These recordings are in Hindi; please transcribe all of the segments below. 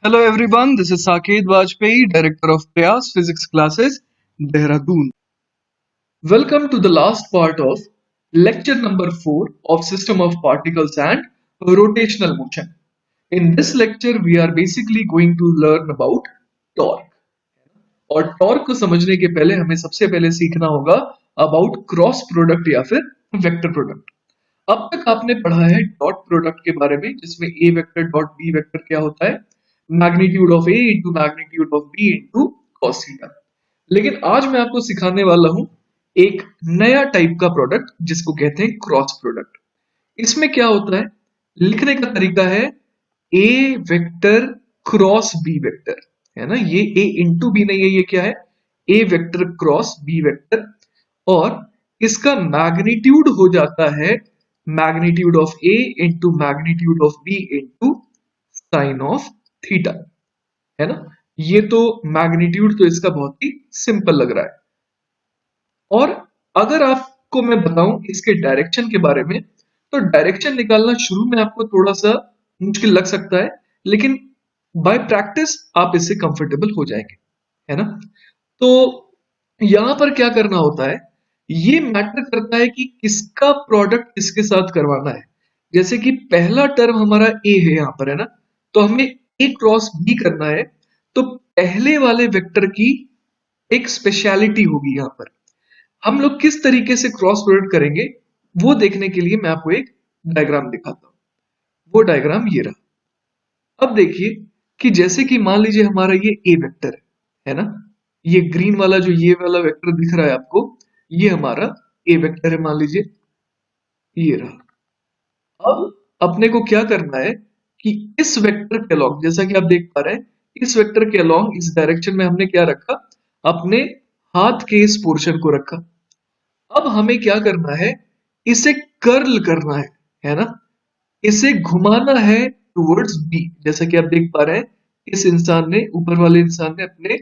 Hello everyone, this is Saket Vajpayee, Director of Prayas Physics Classes, Dehradun. Welcome to the last part of lecture number 4 of System of Particles and Rotational Motion. In this lecture, we are basically going to learn about torque. और टॉर्क को समझने के पहले हमें सबसे पहले सीखना होगा अबाउट क्रॉस प्रोडक्ट या फिर वेक्टर प्रोडक्ट। अब तक आपने पढ़ा है डॉट प्रोडक्ट के बारे में जिसमें A vector dot B vector क्या होता है, magnitude of A into magnitude of B into cos theta. लेकिन आज मैं आपको सिखाने वाला हूं एक नया टाइप का प्रोडक्ट जिसको कहते हैं क्रॉस प्रोडक्ट। इसमें क्या होता है, लिखने का तरीका है ए वेक्टर क्रॉस बी वेक्टर, है ना। ये ए इंटू बी नहीं है, ये क्या है, ए वेक्टर क्रॉस बी वेक्टर। और इसका मैग्नीट्यूड हो जाता है magnitude of A into magnitude of B into sine of theta, है ना। ये तो मैग्नीट्यूड तो इसका बहुत ही सिंपल लग रहा है। और अगर आपको मैं बताऊं इसके डायरेक्शन के बारे में, तो डायरेक्शन निकालना शुरू में आपको थोड़ा सा मुश्किल लग सकता है, लेकिन बाय प्रैक्टिस आप इससे कंफर्टेबल हो जाएंगे, है ना। तो यहां पर क्या करना होता है, ये मैटर करता है कि किसका प्रोडक्ट किसके साथ करवाना है। जैसे कि पहला टर्म हमारा ए है यहां पर, है ना, तो हमें ए क्रॉस बी करना है। तो पहले वाले वेक्टर की एक स्पेशलिटी होगी यहां पर। हम लोग किस तरीके से क्रॉस प्रोडक्ट करेंगे वो देखने के लिए मैं आपको एक डायग्राम दिखाता हूं। वो डायग्राम ये रहा। अब देखिए कि जैसे कि मान लीजिए हमारा ये ए वेक्टर है ना, ये ग्रीन वाला जो ये वाला वेक्टर दिख रहा है आपको, ये हमारा ए वेक्टर है, मान लीजिए ये रहा। अब अपने को क्या करना है कि इस वेक्टर के अलॉन्ग, जैसा कि आप देख पा रहे हैं, इस वेक्टर के अलॉन्ग इस डायरेक्शन में हमने क्या रखा, अपने हाथ के इस पोर्शन को रखा। अब हमें क्या करना है, इसे कर्ल करना है ना, इसे घुमाना है टुवर्ड्स बी। जैसा कि आप देख पा रहे हैं, इस इंसान ने, ऊपर वाले इंसान ने अपने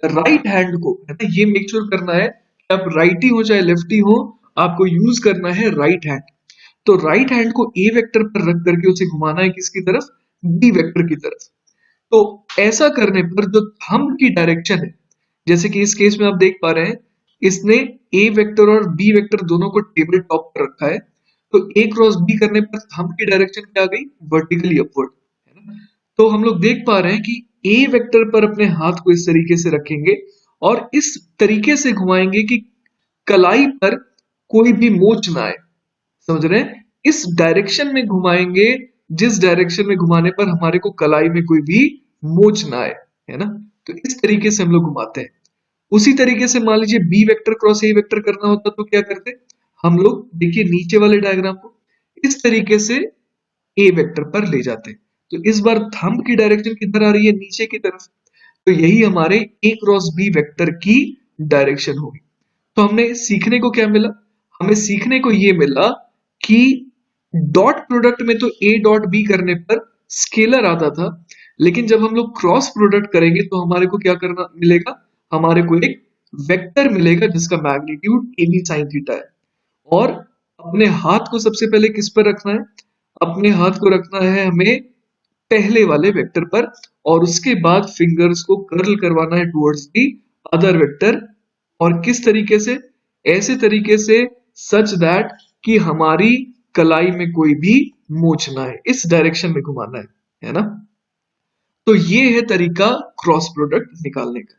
राइट हैंड को, है ना, ये मेक श्योर करना है कि आप राइटी हो चाहे लेफ्टी हो, आपको यूज करना है राइट हैंड। तो राइट हैंड को ए वेक्टर पर रख करके उसे घुमाना है किसकी तरफ, बी वेक्टर की तरफ। तो ऐसा करने पर जो थंब की डायरेक्शन है, जैसे कि इस केस में आप देख पा रहे हैं, इसने ए वेक्टर और बी वेक्टर दोनों को टेबल टॉप पर रखा है। तो ए क्रॉस बी करने पर थंब की डायरेक्शन क्या आ गई, वर्टिकली अपवर्ड, है ना। तो हम लोग देख पा रहे हैं कि ए वेक्टर पर अपने हाथ को इस तरीके से रखेंगे और इस तरीके से घुमाएंगे कि कलाई पर कोई भी मोच ना आए। समझ रहे हैं, इस डायरेक्शन में घुमाएंगे जिस डायरेक्शन में घुमाने पर हमारे को कलाई में कोई भी मोच ना आए, है ना। तो इस तरीके से हम लोग घुमाते हैं। उसी तरीके से मान लीजिए B vector cross A vector करना होता तो क्या करते, हम लोग देखिए नीचे वाले डायग्राम को इस तरीके से ए वेक्टर पर ले जाते हैं। तो इस बार थंब की डायरेक्शन किधर आ रही है, नीचे की तरफ। तो यही हमारे ए क्रॉस बी वेक्टर की डायरेक्शन होगी। तो हमने सीखने को क्या मिला, हमें सीखने को ये मिला कि डॉट प्रोडक्ट में तो ए डॉट बी करने पर स्केलर आता था, लेकिन जब हम लोग क्रॉस प्रोडक्ट करेंगे तो हमारे को क्या करना मिलेगा, हमारे को एक वेक्टर मिलेगा जिसका magnitude A B sine theta है। और अपने हाथ को सबसे पहले किस पर रखना है, अपने हाथ को रखना है हमें पहले वाले वेक्टर पर, और उसके बाद फिंगर्स को कर्ल करवाना है टुवर्ड्स दी अदर वेक्टर। और किस तरीके से, ऐसे तरीके से सच दैट कि हमारी कलाई में कोई भी मोच ना है, इस डायरेक्शन में घुमाना है ना। तो ये है तरीका क्रॉस प्रोडक्ट निकालने का।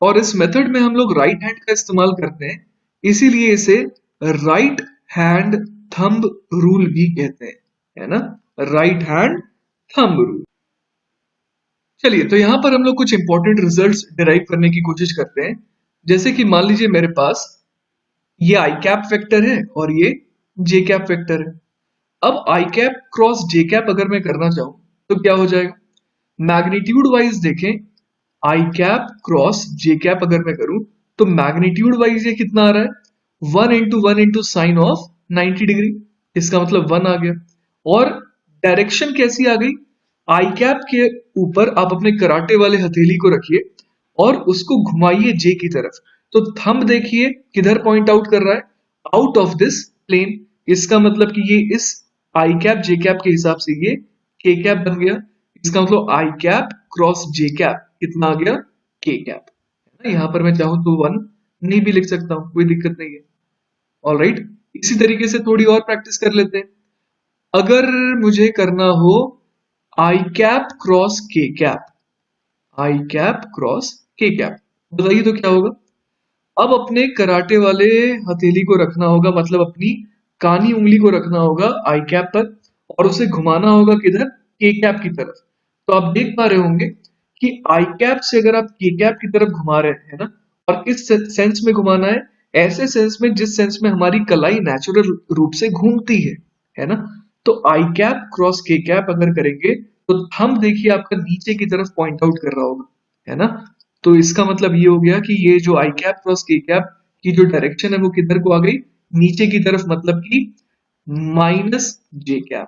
और इस मेथड में हम लोग राइट हैंड का इस्तेमाल करते हैं, इसीलिए इसे राइट हैंड थंब रूल भी कहते हैं, है ना, राइट हैंड थंब रूल। चलिए, तो यहां पर हम लोग कुछ इंपॉर्टेंट रिजल्ट्स डिराइव करने की कोशिश करते हैं। जैसे कि मान लीजिए मेरे पास ये आई कैप वेक्टर है और ये जे कैप वेक्टर है। अब आई कैप क्रॉस जे कैप अगर मैं करना चाहूं तो क्या हो जाएगा, मैग्नीट्यूड वाइज देखें, आई कैप क्रॉस जे कैप अगर मैं करूं तो मैग्नीट्यूड वाइज ये कितना आ रहा है, 1 इंटू साइन ऑफ 90 डिग्री। इसका मतलब 1 आ गया। और डायरेक्शन कैसी आ गई, आई कैप के ऊपर आप अपने कराटे वाले हथेली को रखिए और उसको घुमाइए जे की तरफ। तो थंब देखिए किधर पॉइंट आउट कर रहा है, आउट ऑफ दिस प्लेन। इसका मतलब कि ये इस आई कैप जे कैप के हिसाब से ये के कैप बन गया। इसका मतलब आई कैप क्रॉस जे कैप कितना आ गया, के कैप, है ना। यहाँ पर मैं चाहूँ तो 1 नहीं भी लिख सकता हूँ, कोई दिक्कत नहीं है। ऑलराइट, इसी तरीके से थोड़ी और प्रैक्टिस कर लेते हैं। अगर मुझे करना हो आई कैप क्रॉस के कैप, आई कैप क्रॉस के कैप, बताइए तो क्या होगा। अब अपने कराटे वाले हथेली को रखना होगा, मतलब अपनी कानी उंगली को रखना होगा आई कैप पर, और उसे घुमाना होगा किधर, के कैप की तरफ। तो आप देख पा रहे होंगे कि आई कैप से अगर आप के कैप की तरफ घुमा रहे हैं ना, और किस सेंस में घुमाना है, ऐसे सेंस में जिस सेंस में हमारी कलाई नेचुरल रूप से घूमती है ना। तो आई कैप क्रॉस के कैप अगर करेंगे तो हम देखिए आपका नीचे की तरफ पॉइंट आउट कर रहा होगा, है ना। तो इसका मतलब ये हो गया कि ये जो आई कैप क्रॉस के कैप की जो डायरेक्शन है वो किधर को आ गई, नीचे की तरफ, मतलब कि माइनस जे कैप।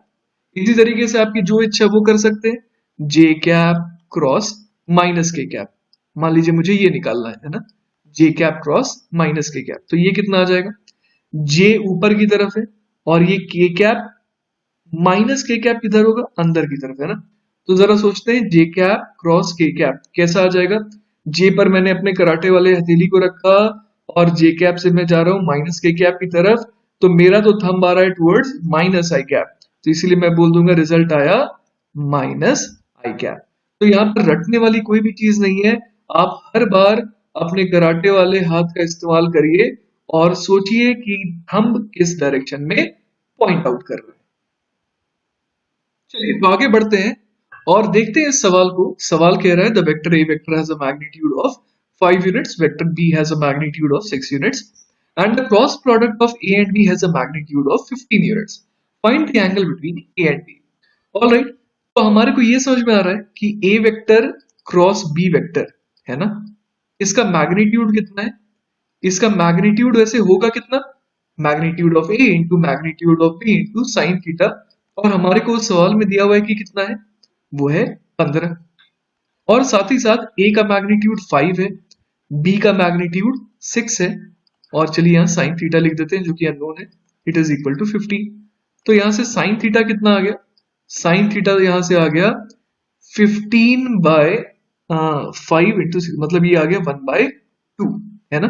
इसी तरीके से आपकी जो इच्छा वो कर सकते हैं, जे cap cross minus k cap. मान लीजिए मुझे ये निकालना है ना, जे cap cross minus k cap, तो ये कितना आ जाएगा, जे ऊपर की तरफ है और ये के कैप, माइनस के कैप किधर होगा, अंदर की तरफ, है ना। तो जरा सोचते हैं जे कैप क्रॉस के कैप कैसा आ जाएगा। जे पर मैंने अपने कराटे वाले हथेली को रखा और जे कैप से मैं जा रहा हूं माइनस के कैप की तरफ, तो मेरा तो थंब आ रहा है टुवर्ड्स माइनस आई कैप, तो इसीलिए मैं बोल दूंगा रिजल्ट आया माइनस आई कैप। तो यहाँ पर रटने वाली कोई भी चीज नहीं है, आप हर बार अपने कराटे वाले हाथ का इस्तेमाल करिए और सोचिए कि थंब किस डायरेक्शन में पॉइंट आउट कर रहे हैं। चलिए तो आगे बढ़ते हैं और देखते हैं इस सवाल को। सवाल कह रहा है the vector A vector has a magnitude of 5 units, vector B has a magnitude of 6 units and the cross product of A and B has a magnitude of 15 units, find the angle between A and B. Alright, तो हमारे को ये समझ में आ रहा है कि ए वेक्टर क्रॉस बी वेक्टर, है ना, इसका मैग्नीट्यूड कितना है। इसका मैग्नीट्यूड वैसे होगा कितना, magnitude of A into magnitude of B into sine theta, और हमारे को उस सवाल में दिया हुआ है कि कितना है, वो है 15। और साथ ही साथ ए का मैग्नीट्यूड 5 है, बी का मैग्नीट्यूड 6 है, और चलिए यहाँ साइन थीटा लिख देते हैं जो कि अननोन है, इट इज इक्वल टू 15। तो यहाँ से साइन थीटा कितना आ गया, साइन थीटा यहाँ से आ गया 15 बाय 5 इंटू, मतलब ये आ गया 1/2, है ना।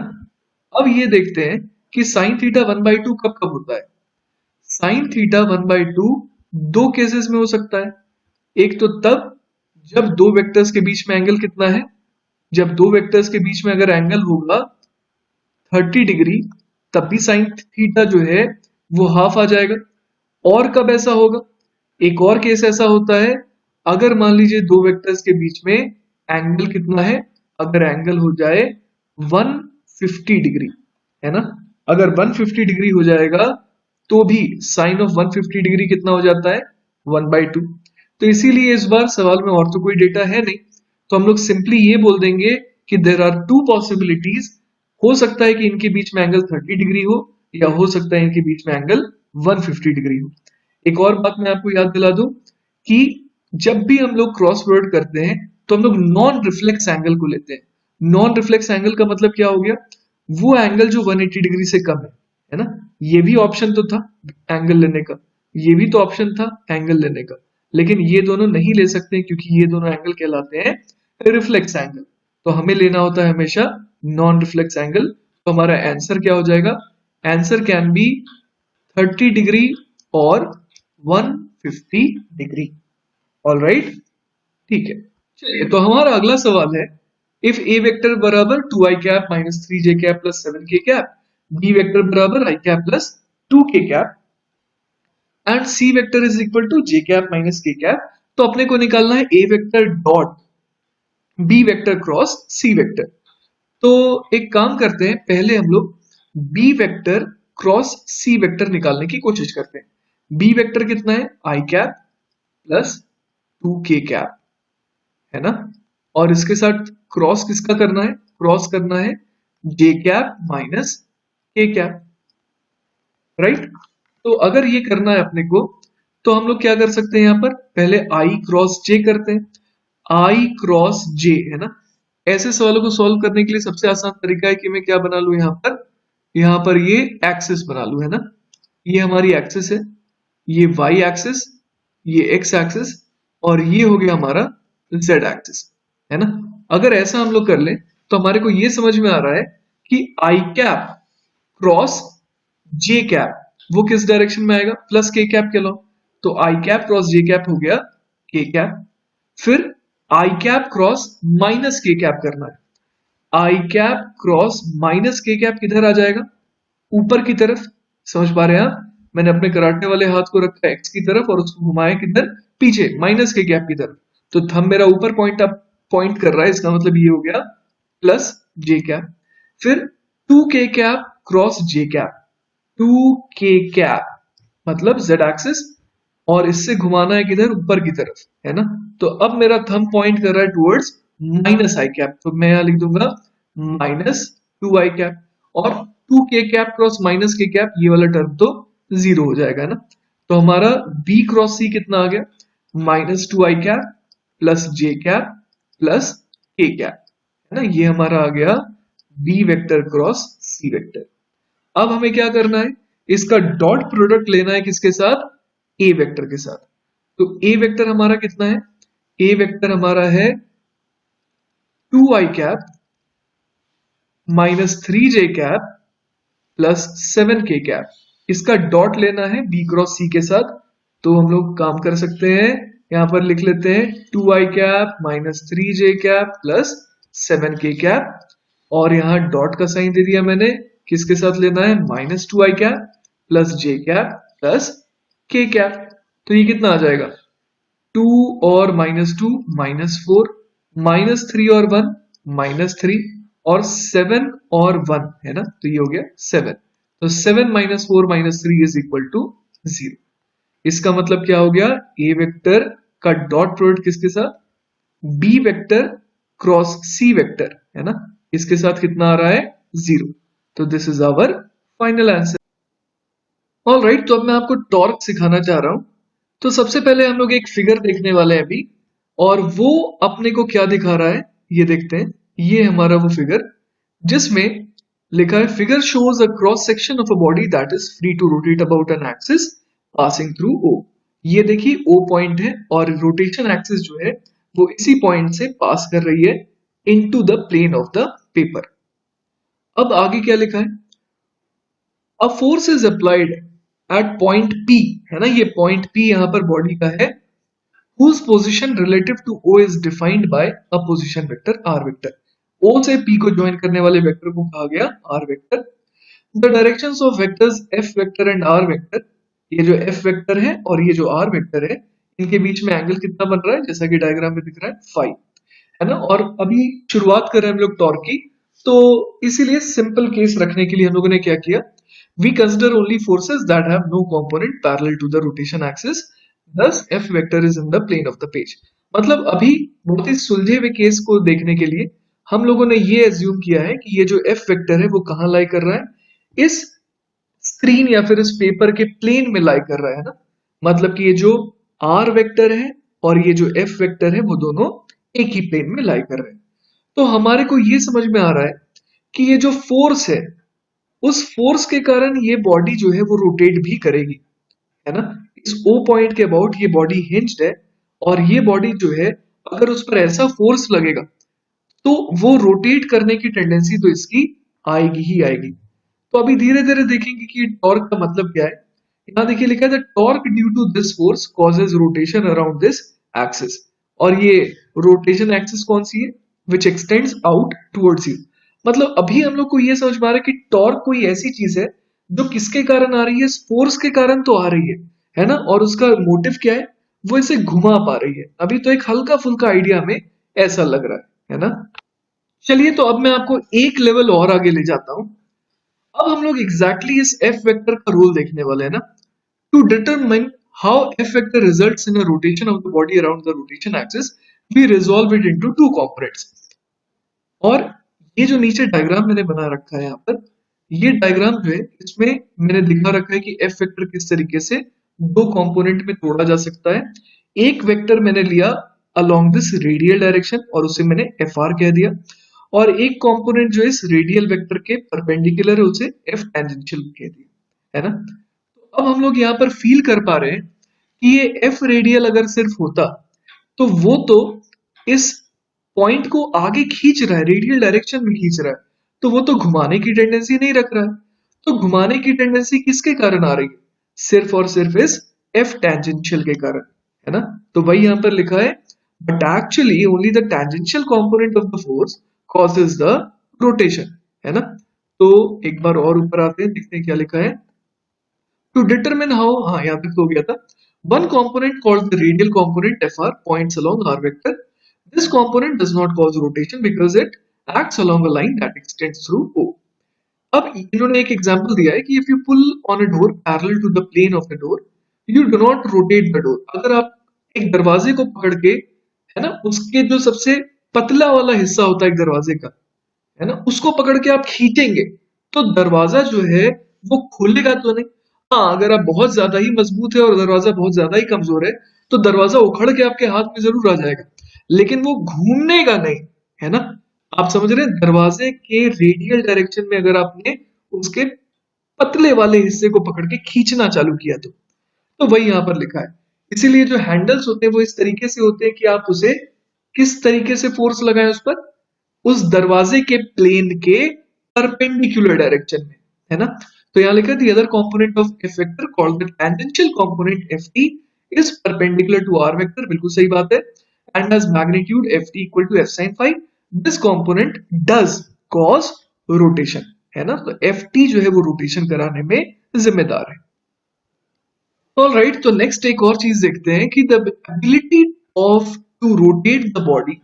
अब ये देखते हैं कि साइन थीटा 1/2 कब कब होता है। साइन थीटा 1/2 दो केसेस में हो सकता है। एक तो तब जब दो वेक्टर्स के बीच में एंगल कितना है, जब दो वेक्टर्स के बीच में अगर एंगल होगा 30 डिग्री, तब भी साइन थीटा जो है वो हाफ आ जाएगा। और कब ऐसा होगा, एक और केस ऐसा होता है, अगर मान लीजिए दो वेक्टर्स के बीच में एंगल कितना है, अगर एंगल हो जाए 150 डिग्री, है ना, अगर 150 डिग्री हो जाएगा तो भी साइन ऑफ 150 डिग्री कितना हो जाता है, 1/2। तो इसीलिए इस बार सवाल में और तो कोई डेटा है नहीं, तो हम लोग सिंपली ये बोल देंगे कि देर आर टू पॉसिबिलिटीज, हो सकता है कि इनके बीच में एंगल 30 डिग्री हो, या हो सकता है इनके बीच में एंगल 150 डिग्री हो। एक और बात मैं आपको याद दिला दूं कि जब भी हम लोग क्रॉस प्रोडक्ट करते हैं तो हम लोग नॉन रिफ्लेक्स एंगल को लेते हैं। नॉन रिफ्लेक्स एंगल का मतलब क्या हो गया, वो एंगल जो 180 डिग्री से कम है ना। ये भी ऑप्शन तो था एंगल लेने का, ये भी तो ऑप्शन था एंगल लेने का, लेकिन ये दोनों नहीं ले सकते क्योंकि ये दोनों एंगल कहलाते हैं रिफ्लेक्स एंगल। तो हमें लेना होता है हमेशा नॉन रिफ्लेक्स एंगल। तो हमारा आंसर क्या हो जाएगा, आंसर कैन बी 30 डिग्री और 150 डिग्री। ऑलराइट, ठीक है। चलिए तो हमारा अगला सवाल है, इफ ए वेक्टर बराबर 2 आई कैप माइनस 3 जे कैप प्लस 7 के कैप, बी वेक्टर बराबर आई cap plus 2 k cap and c vector is equal to j cap minus k cap, तो अपने को निकालना है ए vector dot B vector cross सी वेक्टर। तो एक काम करते हैं, पहले हम लोग बी वेक्टर क्रॉस सी वेक्टर निकालने की कोशिश करते हैं। बी वेक्टर कितना है, आई कैप प्लस 2 के कैप, है ना, और इसके साथ क्रॉस किसका करना है, क्रॉस करना है जे cap minus k cap, right. तो अगर ये करना है अपने को, तो हम लोग क्या कर सकते हैं, यहाँ पर पहले आई क्रॉस जे करते हैं, आई क्रॉस जे, है ना। ऐसे सवालों को सॉल्व करने के लिए सबसे आसान तरीका है कि मैं क्या बना लूं, यहाँ पर ये एक्सिस बना लूं, है ना। ये हमारी एक्सिस है, ये वाई एक्सिस, ये एक्स एक्सिस, और ये हो गया हमारा z एक्सिस, है ना। अगर ऐसा हम लोग कर ले तो हमारे को ये समझ में आ रहा है कि आई कैप क्रॉस जे कैप वो किस डायरेक्शन में आएगा, प्लस के कैप के लॉ। तो आई कैप क्रॉस जे कैप हो गया के कैप। फिर आई cap cross minus k cap करना है। आई cap cross minus k cap किधर आ जाएगा, ऊपर की तरफ। समझ पा रहे हैं आप, मैंने अपने कराटे वाले हाथ को रखा है एक्स की तरफ और उसको घुमाया किधर, पीछे माइनस के कैप की तरफ। तो थंब मेरा ऊपर पॉइंट अप पॉइंट कर रहा है, इसका मतलब ये हो गया प्लस जे कैप। फिर two K cap cross J cap, two K cap मतलब जेड एक्सिस, और इससे घुमाना है किधर, ऊपर की तरफ, है ना। तो अब मेरा थंब पॉइंट कर रहा है टुवर्ड्स माइनस आई कैप, तो मैं यहां लिख दूंगा माइनस टू आई कैप। और to K cap cross minus k cap, ये वाला टर्म तो जीरो हो जाएगा ना। तो हमारा बी क्रॉस सी कितना आ गया, minus two I cap plus J cap plus K cap, है ना। ये हमारा आ गया B vector cross C vector. अब हमें क्या करना है, इसका डॉट प्रोडक्ट लेना है किसके साथ, ए वेक्टर के साथ। तो ए वेक्टर हमारा कितना है, ए वेक्टर हमारा है two I cap minus three J cap plus seven K cap. इसका डॉट लेना है बी क्रॉस सी के साथ। तो हम लोग काम कर सकते हैं, यहां पर लिख लेते हैं two I cap minus three J cap plus seven K cap, और यहां डॉट का साइन दे दिया मैंने। किसके साथ लेना है, minus two I cap plus J cap plus K cap. तो ये कितना आ जाएगा, टू और minus two minus four, minus three और वन माइनस थ्री, और सेवन और वन, है ना। तो ये हो गया सेवन। तो seven minus four minus three is equal to zero. इसका मतलब क्या हो गया, ए वेक्टर का डॉट प्रोडक्ट किसके साथ, बी वेक्टर क्रॉस सी वेक्टर, है ना। इसके साथ कितना आ रहा है, जीरो। तो this is our final answer. All right, तो अब मैं आपको टॉर्क सिखाना चाह रहा हूं। तो सबसे पहले हम लोग एक फिगर देखने वाले हैं अभी, और वो अपने को क्या दिखा रहा है ये देखते हैं। ये हमारा वो फिगर जिसमें लिखा है figure shows a cross section of a body that is free to rotate about an axis passing through O. ये देखिए ओ पॉइंट है और रोटेशन एक्सिस जो है वो इसी पॉइंट से पास कर रही है into the plane of the paper. अब आगे क्या लिखा है, a force is applied at point P, है ना। ये पॉइंट पी यहाँ पर बॉडी का है, whose position relative to O is defined by a position vector R vector। O से P को ज्वाइन करने वाले वेक्टर को कहा गया R vector. The directions of vectors F vector and R vector, ये जो F वेक्टर है और ये जो R वेक्टर है, इनके बीच में एंगल कितना बन रहा है, जैसा कि डायग्राम में दिख रहा है फाइव, है ना। और अभी शुरुआत कर रहे हैं हम लोग टॉर्क की, तो इसीलिए सिंपल केस रखने के लिए हम लोगों ने क्या किया, we consider only forces that have no component parallel to the rotation axis, thus F vector is in the plane of the page. मतलब अभी बहुत ही सुलझे हुए केस को देखने के लिए हम लोगों ने ये एज्यूम किया है कि ये जो F वेक्टर है वो कहाँ लाई कर रहा है, इस स्क्रीन या फिर इस पेपर के प्लेन में लाई कर रहा है ना। मतलब कि ये जो R वेक्टर है और ये जो F वेक्टर है वो दोनों एक ही प्लेन में लाई कर रहे हैं। तो हमारे को ये समझ में आ रहा है कि ये जो फोर्स है, उस फोर्स के कारण ये बॉडी जो है वो रोटेट भी करेगी, है ना। इस O पॉइंट के अबाउट ये बॉडी हिंज्ड है, और ये बॉडी जो है अगर उस पर ऐसा फोर्स लगेगा तो वो रोटेट करने की टेंडेंसी तो इसकी आएगी ही आएगी। तो अभी धीरे धीरे देखेंगे कि टॉर्क का मतलब क्या है। यहाँ देखिए लिखा है torque due to this force causes rotation around this axis. और ये रोटेशन एक्सिस कौन सी है, which extends out towards you. मतलब अभी हम लोग को ये समझ में आ रहा है कि टॉर्क कोई ऐसी चीज है जो किसके कारण आ रही है, फोर्स के कारण तो आ रही है ना। और उसका मोटिव क्या है, वो इसे घुमा पा रही है। अभी तो एक हल्का फुल्का आइडिया में ऐसा लग रहा है ना। चलिए, तो अब मैं आपको एक लेवल और आगे ले जाता हूं। अब हम लोग एग्जैक्टली इस एफ वेक्टर का रूल देखने वाले हैं ना। To determine how F vector results in a rotation of the body around the rotation axis, we resolve it into two components. और ये जो नीचे डायग्राम मैंने बना रखा है यहाँ पर, ये डायग्राम जो है इसमें मैंने दिखा रखा है कि एफ वेक्टर किस तरीके से दो कंपोनेंट में तोड़ा जा सकता है। एक वेक्टर मैंने लिया अलोंग दिस रेडियल डायरेक्शन और उसे मैंने एफ आर कह दिया, और एक कंपोनेंट जो इस रेडियल वेक्टर के परपेंडिकुलर है उसे एफ टेंजेंशियल कह दिया, है ना। तो अब हम लोग यहाँ पर फील कर पा रहे हैं कि ये एफ रेडियल अगर सिर्फ होता तो वो तो इस पॉइंट को आगे खींच रहा है, रेडियल डायरेक्शन में खींच रहा है, तो वो तो घुमाने की टेंडेंसी नहीं रख रहा है। तो घुमाने की टेंडेंसी किसके कारण आ रही है? सिर्फ और सिर्फ इस एफ टेंजेंशियल के कारण, है ना। तो वही यहां पर लिखा है, but actually only the tangential component of the force causes the rotation, है ना। तो एक बार और ऊपर आते हैं, देखते हैं क्या लिखा है। To determine how, हाँ यहाँ तक तो हो गया था। One component called the radial component Fr points along r vector. This component does not cause rotation because it acts along a line that extends through O. अब इन्होंने एक एग्जांपल दिया है कि if you pull on a door parallel to the plane of the door, you do not rotate the door. अगर आप एक दरवाजे को पकड़ के, है ना, उसके जो सबसे पतला वाला हिस्सा होता है एक दरवाजे का, है ना, उसको पकड़ के आप खींचेंगे तो दरवाजा जो है वो खुलेगा तो नहीं। हाँ, अगर आप बहुत ज्यादा ही मजबूत है और दरवाजा बहुत ज्यादा ही कमजोर है तो दरवाजा उखड़ के आपके हाथ में जरूर आ जाएगा, लेकिन वो घूमनेगा नहीं, है ना। आप समझ रहे हैं, दरवाजे के रेडियल डायरेक्शन में अगर आपने उसके पतले वाले हिस्से को पकड़ के खींचना चालू किया तो वही यहां पर लिखा है। इसीलिए जो हैंडल्स होते हैं वो इस तरीके से होते हैं कि आप उसे किस तरीके से फोर्स लगाएं उस पर, उस दरवाजे के प्लेन के परपेंडिकुलर डायरेक्शन में, है ना। तो यहाँ लिखा the other component of F vector called the tangential component F T is perpendicular to R vector, बिल्कुल सही बात है, and has magnitude F T equal to F sine five. This component does cause rotation, है ना। तो एफ टी जो है वो रोटेशन कराने में जिम्मेदार है। ऑलराइट, तो नेक्स्ट एक और चीज देखते हैं कि the ability of to rotate the body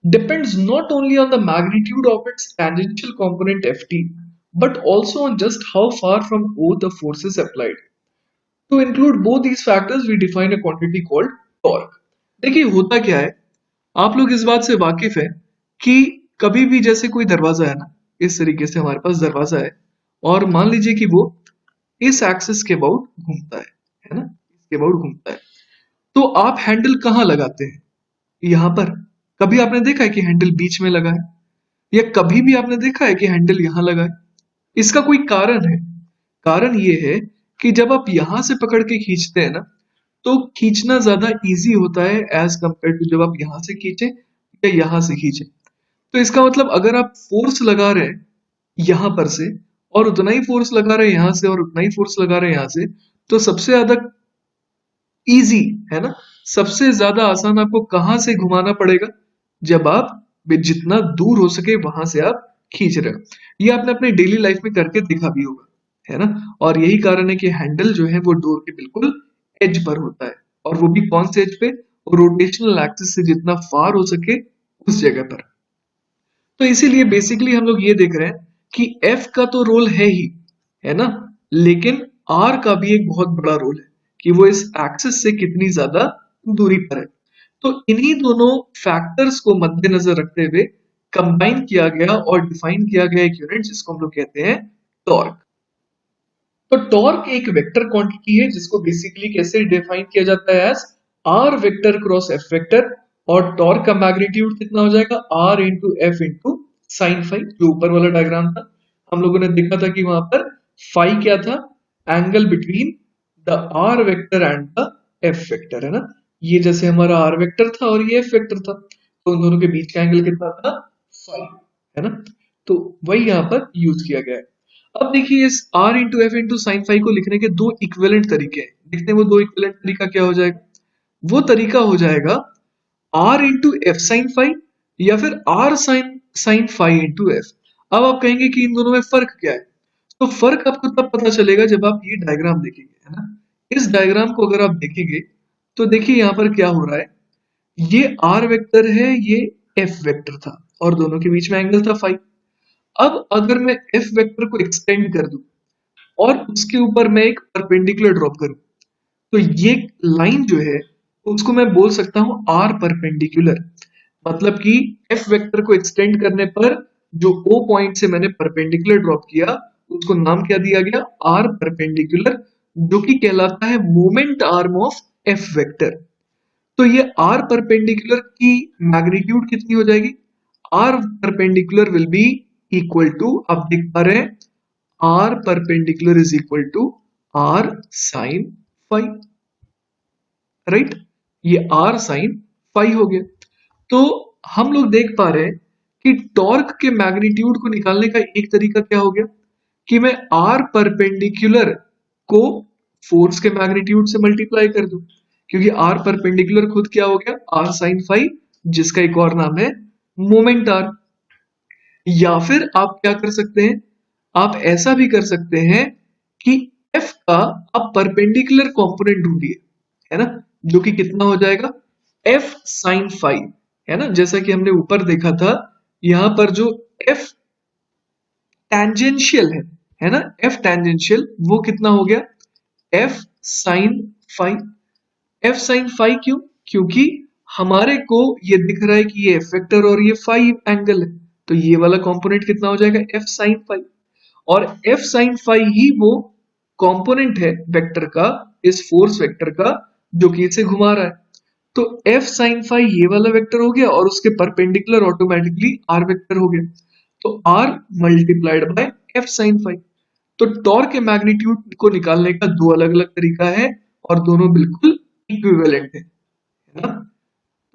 depends not only on the magnitude of its tangential component ft but also on just how far from O the force is applied. To include both these factors we define a quantity called torque. देखिए होता क्या है, आप लोग इस बात से वाकिफ है कि कभी भी जैसे कोई दरवाजा है ना, इस तरीके से हमारे पास दरवाजा है और मान लीजिए कि वो इस एक्सिस के अबाउट घूमता है ना, इसके अबाउट घूमता है, तो आप हैंडल कहाँ लगाते हैं? यहाँ पर। कभी आपने देखा है कि हैंडल बीच में लगा है, या कभी भी आपने देखा है कि हैंडल यहां लगा है? इसका कोई कारण है। कारण ये है कि जब आप यहां से पकड़ के खींचते हैं ना, तो खींचना ज्यादा इजी होता है एज कंपेयर टू जब आप यहां से खींचे या यहां से खींचे। तो इसका मतलब अगर आप फोर्स लगा रहे हैं यहां पर से और उतना ही फोर्स लगा रहे हैं यहां से और उतना ही फोर्स लगा रहे हैं यहां से, तो सबसे ज्यादा इजी, है ना, सबसे ज्यादा आसान आपको कहां से घुमाना पड़ेगा? जब आप जितना दूर हो सके वहां से आप खींच रहे हो। ये आपने अपने डेली लाइफ में करके देखा भी होगा, है ना। और यही कारण है कि हैंडल जो है वो डोर के बिल्कुल एज पर होता है, और वो भी कौन से एज पे? रोटेशनल एक्सिस से जितना फार हो सके उस जगह पर। तो इसीलिए बेसिकली हम लोग ये देख रहे हैं कि एफ का तो रोल है ही, है ना, लेकिन आर का भी एक बहुत बड़ा रोल है कि वो इस एक्सिस से कितनी ज्यादा दूरी पर है। तो इन्हीं दोनों फैक्टर्स को मद्देनजर रखते हुए कंबाइन किया गया और डिफाइन किया गया एक यूनिट जिसको हम लोग कहते हैं टॉर्क। तो टॉर्क एक वेक्टर क्वांटिटी है जिसको बेसिकली कैसे डिफाइन किया जाता है? As R vector cross F vector, और टॉर्क का मैग्नीट्यूड कितना हो जाएगा? R into F into sine five. जो ऊपर वाला डायग्राम था हम लोगों ने देखा था कि वहां पर फाई क्या था? Angle between the R vector and the F vector, है ना। ये जैसे हमारा आर वेक्टर था और ये एफ वेक्टर था, तो उन दोनों के बीच का एंगल कितना था? फाई, है ना। तो वही यहाँ पर यूज किया गया है। अब देखिए इस r into F into sine five को लिखने के दो इक्विवेलेंट तरीके हैं। देखते हैं वो दो इक्विवेलेंट तरीका क्या हो जाएगा। वो तरीका हो जाएगा r into F sine five या फिर r sine sine five into F. अब आप कहेंगे कि इन दोनों में फर्क क्या है? तो फर्क आपको तब पता चलेगा जब आप ये डायग्राम देखेंगे, है ना। इस डायग्राम को अगर आप देखेंगे तो देखिए यहाँ पर क्या हो रहा है, ये r वेक्टर है, ये f वेक्टर था और दोनों के बीच में एंगल था फाइव। अब अगर मैं f वेक्टर को एक्सटेंड कर दूं और उसके ऊपर मैं एक परपेंडिकुलर ड्रॉप करूं, तो ये लाइन जो है उसको मैं बोल सकता हूं आर परपेंडिकुलर। मतलब कि एफ वेक्टर को एक्सटेंड करने पर जो ओ पॉइंट से मैंने परपेंडिकुलर ड्रॉप किया उसको नाम क्या दिया गया? आर परपेंडिकुलर, जो कि कहलाता है moment arm of F vector. तो ये आर परपेंडिकुलर की मैग्नीट्यूड कितनी हो जाएगी? R perpendicular will be equal to, आप देख पा रहे हैं, R perpendicular is equal to R sine five, right. ये आर साइन फाई हो गया। तो हम लोग देख पा रहे हैं कि टॉर्क के मैग्नीट्यूड को निकालने का एक तरीका क्या हो गया कि मैं आर परपेंडिकुलर को फोर्स के मैग्नीट्यूड से मल्टीप्लाई कर दूं, क्योंकि आर परपेंडिकुलर खुद क्या हो गया आर साइन फाई, जिसका एक और नाम है मोमेंट आर। या फिर आप क्या कर सकते हैं, आप ऐसा भी कर सकते हैं कि एफ का आप परपेंडिकुलर कंपोनेंट ढूंढिए, है ना, जो कि कितना हो जाएगा एफ साइन फाइव, है ना, जैसा कि हमने ऊपर देखा था यहां पर जो एफ टेंजेंशियल है ना, एफ टेंजेंशियल वो कितना हो गया F sine five. F sine five क्यों, क्योंकि हमारे को ये दिख रहा है कि ये एफ वेक्टर और ये फाइव एंगल है, तो ये वाला कंपोनेंट कितना हो जाएगा एफ साइन फाइव। और एफ साइन फाइव ही वो कंपोनेंट है वेक्टर का, इस फोर्स वेक्टर का जो कि इसे घुमा रहा है। तो एफ साइन फाइव ये वाला वेक्टर हो गया और उसके परपेंडिकुलर ऑटोमेटिकली आर वेक्टर हो गया, तो R multiplied by F sine five. तो टॉर्क के मैग्नीट्यूड को निकालने का दो अलग अलग तरीका है और दोनों बिल्कुल इक्विवेलेंट है ना।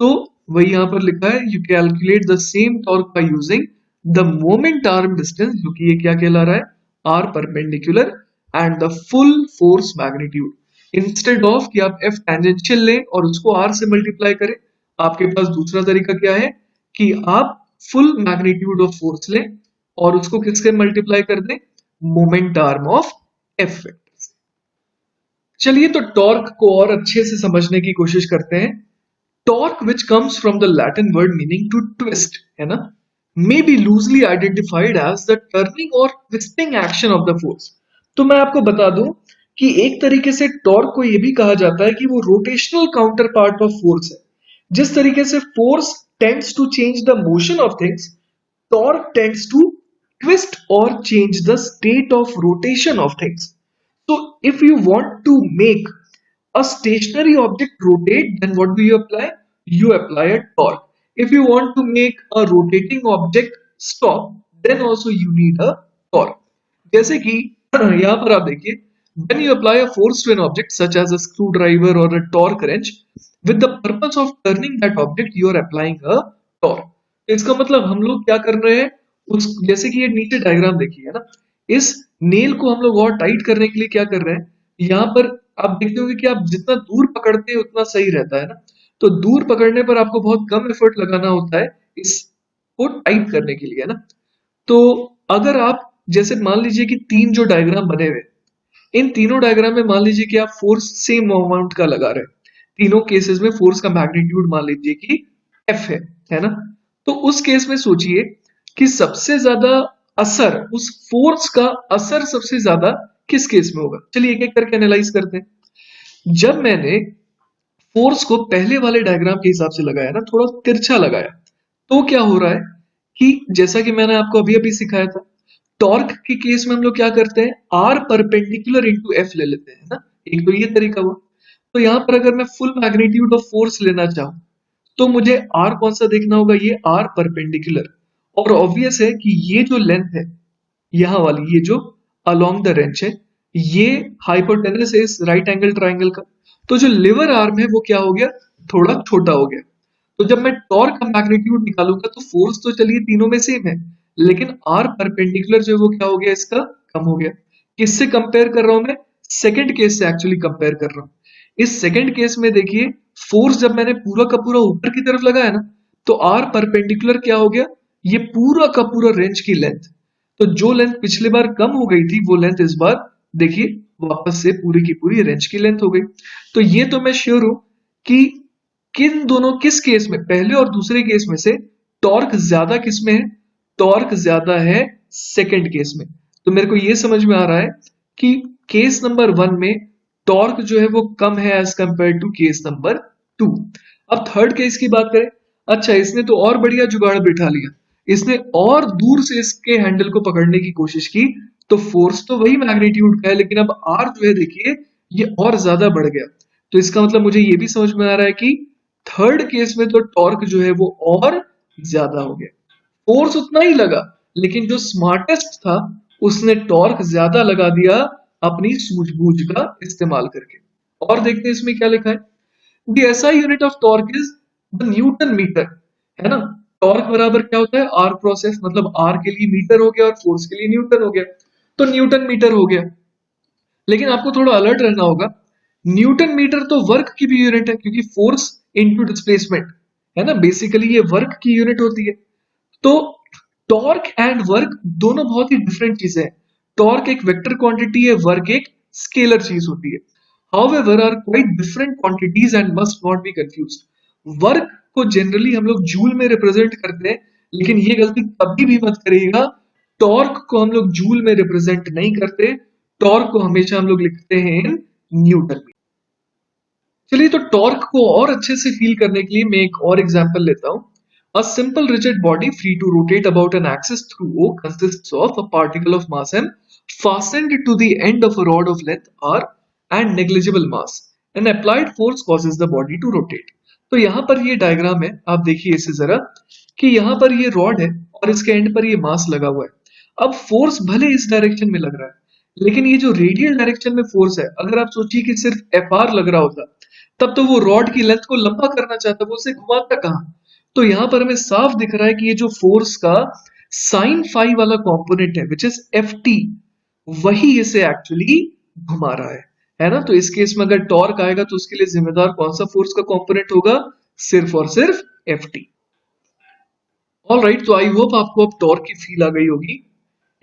तो वही यहां पर लिखा है you calculate the same torque by using the moment arm distance, जो कि ये क्या कहला रहा है R perpendicular, and the full force magnitude. Instead of कि आप एफ टेंजेंशियल लें और उसको आर से मल्टीप्लाई करें, आपके पास दूसरा तरीका क्या है कि आप फुल मैग्नीट्यूड ऑफ फोर्स लें और उसको किसके मल्टीप्लाई कर दें moment arm of F vector. चलिए तो टॉर्क को और अच्छे से समझने की कोशिश करते हैं। Torque, which comes from the Latin word meaning to twist, है ना, may be loosely identified as the turning or twisting action of the force। तो मैं आपको बता दूं कि एक तरीके से टॉर्क को यह भी कहा जाता है कि वो rotational counter part of force है। जिस तरीके से force tends to change the motion of things, torque tends to twist or change the state of rotation of things. So if you want to make a stationary object rotate, then what do you apply? You apply a torque. If you want to make a rotating object stop, then also you need a torque। जैसे कि यहाँ पर आप देखिए, when you apply a force to an object such as a screwdriver or a torque wrench with the purpose of turning that object, you are applying a torque। तो इसका मतलब हम लोग क्या कर रहे हैं, उस जैसे कि ये नीचे डायग्राम देखिए, है ना, इस नेल को हम लोग और टाइट करने के लिए क्या कर रहे हैं, यहाँ पर आप देखते होंगे कि आप जितना दूर पकड़ते हैं उतना सही रहता है ना। तो दूर पकड़ने पर आपको बहुत कम एफर्ट लगाना होता है इसको टाइट करने के लिए, है ना। तो अगर आप जैसे मान लीजिए कि तीन जो डायग्राम बने हुए, इन तीनों डायग्राम में मान लीजिए कि आप फोर्स सेम अमाउंट का लगा रहे हैं, तीनों केसेस में फोर्स का मैग्नीट्यूड मान लीजिए कि एफ है ना। तो उस केस में सोचिए कि सबसे ज्यादा असर, उस फोर्स का असर सबसे ज्यादा किस केस में होगा। चलिए एक एक करके एनालाइज करते हैं। जब मैंने फोर्स को पहले वाले डायग्राम के हिसाब से लगाया ना, थोड़ा तिरछा लगाया, तो क्या हो रहा है कि जैसा कि मैंने आपको अभी अभी सिखाया था, टॉर्क के केस में हम लोग क्या करते हैं आर परपेंडिकुलर इंटू एफ ले लेते हैं ना, एक तो ये तरीका हुआ। तो यहां पर अगर मैं फुल मैग्नीट्यूड ऑफ फोर्स लेना चाहूं तो मुझे आर कौन सा देखना होगा, ये आर परपेंडिकुलर। और ऑब्वियस है कि ये जो लेंथ है यहां वाली, ये जो अलोंग द रेंच है, ये हाइपोटेनस है इस राइट एंगल ट्राइंगल का। तो जो लिवर आर्म है वो क्या हो गया, थोड़ा छोटा हो गया। तो जब मैं टॉर्क का मैग्नीट्यूड निकालूंगा तो फोर्स तो चलिए तीनों में सेम है, लेकिन आर परपेंडिकुलर जो है वो क्या हो गया, इसका कम हो गया। किससे कंपेयर कर रहा हूं मैं, सेकंड केस से एक्चुअली कंपेयर कर रहा हूं। इस सेकंड केस में देखिए, फोर्स जब मैंने पूरा का पूरा ऊपर की तरफ लगाया ना, तो आर परपेंडिकुलर क्या हो गया, ये पूरा का पूरा रेंज की लेंथ। तो जो लेंथ पिछली बार कम हो गई थी वो लेंथ इस बार देखिए वापस से पूरी की पूरी रेंज की लेंथ हो गई। तो ये तो मैं श्योर हूं कि किन दोनों किस केस में, पहले और दूसरे केस में से टॉर्क ज्यादा किस में है, टॉर्क ज्यादा है सेकंड केस में। तो मेरे को ये समझ में आ रहा है कि केस नंबर 1 में टॉर्क जो है वो कम है as compare to case number 2। अब थर्ड केस की बात करें, अच्छा इसने तो और बढ़िया जुगाड़ बिठा लिया, इसने और दूर से इसके हैंडल को पकड़ने की कोशिश की, तो फोर्स तो वही मैग्नीट्यूड का है, लेकिन अब आर जो है देखिए ये और ज्यादा बढ़ गया। तो इसका मतलब मुझे ये भी समझ में आ रहा है कि थर्ड केस में तो टॉर्क जो है वो और ज्यादा हो गया। फोर्स उतना ही लगा, लेकिन जो स्मार्टेस्ट था उसने टॉर्क ज्यादा लगा दिया अपनी सूझबूझ का इस्तेमाल करके। और देखते हैं इसमें क्या लिखा है। The SI unit of torque is the newton metre, है ना। टॉर्क बराबर क्या होता है, आर क्रॉस एफ, मतलब आर के लिए मीटर हो गया और फोर्स के लिए न्यूटन हो गया, तो न्यूटन मीटर हो गया। लेकिन आपको थोड़ा अलर्ट रहना होगा, न्यूटन मीटर तो वर्क की भी यूनिट है, क्योंकि फोर्स इनटू डिस्प्लेसमेंट, है ना, बेसिकली ये वर्क की यूनिट होती है। तो टॉर्क एंड वर्क दोनों बहुत ही डिफरेंट चीजें हैं। टॉर्क एक वेक्टर क्वांटिटी है, वर्क एक स्केलर चीज होती है। However are quite different quantities and must not be confused. Work को जनरली हम लोग जूल में रिप्रेजेंट करते हैं, लेकिन ये गलती कभी भी मत करिएगा, टॉर्क को हम लोग जूल में रिप्रेजेंट नहीं करते, टॉर्क को हमेशा हम लोग लिखते हैं इन न्यूटन में। चलिए, तो टॉर्क को और अच्छे से फील करने के लिए मैं एक और एग्जांपल लेता हूं। A simple rigid body free to rotate about an axis through O consists of a particle of mass m fastened to the end of a rod of length r and negligible mass. An applied force causes the body to rotate. तो यहाँ पर ये डायग्राम है, आप देखिए इसे जरा, कि यहाँ पर ये रॉड है और इसके एंड पर ये मास लगा हुआ है। अब फोर्स भले इस डायरेक्शन में लग रहा है, लेकिन ये जो रेडियल डायरेक्शन में फोर्स है, अगर आप सोचिए कि सिर्फ एफ आर लग रहा होता, तब तो वो रॉड की लेंथ को लंबा करना चाहता, वो उसे घुमाता कहाँ। तो यहाँ पर हमें साफ दिख रहा है कि ये जो फोर्स का साइन फाई वाला कंपोनेंट है, विच इज एफ टी, वही इसे एक्चुअली घुमा रहा है ना। तो इस केस में अगर टॉर्क आएगा तो उसके लिए जिम्मेदार कौन सा फोर्स का कंपोनेंट होगा, सिर्फ और सिर्फ एफ टी। ऑल राइट, तो आई होप आपको अब टॉर्क की फील आ गई होगी।